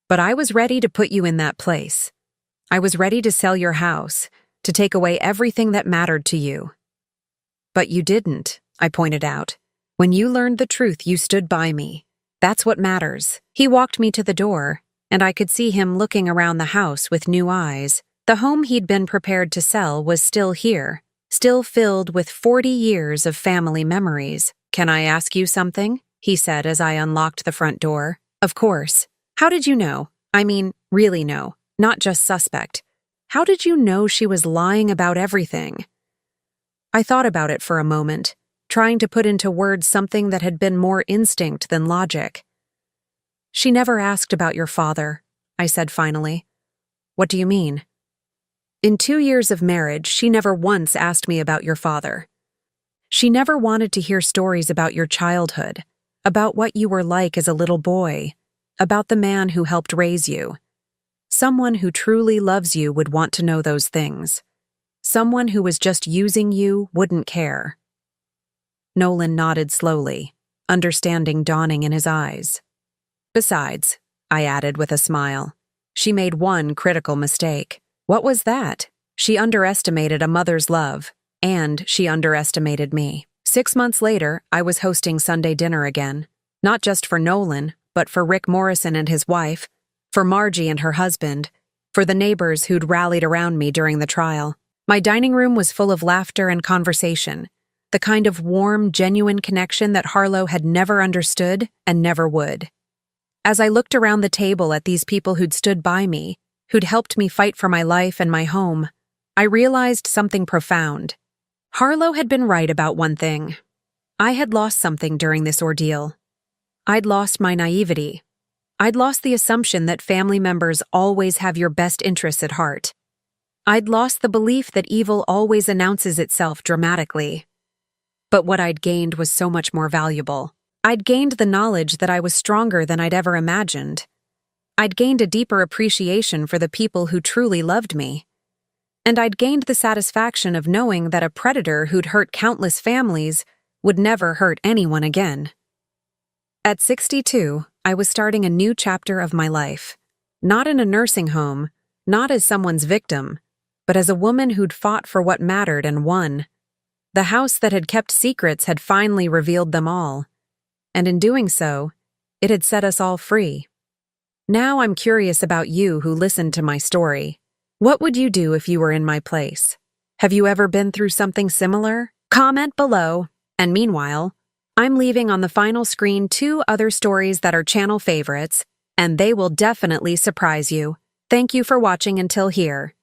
But I was ready to put you in that place. I was ready to sell your house, to take away everything that mattered to you. But you didn't, I pointed out. When you learned the truth, you stood by me. That's what matters. He walked me to the door, and I could see him looking around the house with new eyes. The home he'd been prepared to sell was still here, still filled with 40 years of family memories. Can I ask you something? He said as I unlocked the front door. Of course. How did you know? I mean, really know, not just suspect. How did you know she was lying about everything? I thought about it for a moment, trying to put into words something that had been more instinct than logic. She never asked about your father, I said finally. What do you mean? In 2 years of marriage, she never once asked me about your father. She never wanted to hear stories about your childhood, about what you were like as a little boy, about the man who helped raise you. Someone who truly loves you would want to know those things. Someone who was just using you wouldn't care. Nolan nodded slowly. understanding dawning in his eyes. Besides, I added with a smile, she made one critical mistake. What was that? She underestimated a mother's love, and she underestimated me. 6 months later, I was hosting Sunday dinner again, not just for Nolan, but for Rick Morrison and his wife, for Margie and her husband, for the neighbors who'd rallied around me during the trial. My dining room was full of laughter and conversation, the kind of warm, genuine connection that Harlow had never understood and never would. As I looked around the table at these people who'd stood by me, who'd helped me fight for my life and my home, I realized something profound. Harlow had been right about one thing. I had lost something during this ordeal. I'd lost my naivety. I'd lost the assumption that family members always have your best interests at heart. I'd lost the belief that evil always announces itself dramatically. But what I'd gained was so much more valuable. I'd gained the knowledge that I was stronger than I'd ever imagined. I'd gained a deeper appreciation for the people who truly loved me. And I'd gained the satisfaction of knowing that a predator who'd hurt countless families would never hurt anyone again. At 62, I was starting a new chapter of my life. Not in a nursing home, not as someone's victim, but as a woman who'd fought for what mattered and won. The house that had kept secrets had finally revealed them all. And in doing so, it had set us all free. Now I'm curious about you who listened to my story. What would you do if you were in my place? Have you ever been through something similar? Comment below. And meanwhile, I'm leaving on the final screen 2 other stories that are channel favorites, and they will definitely surprise you. Thank you for watching until here.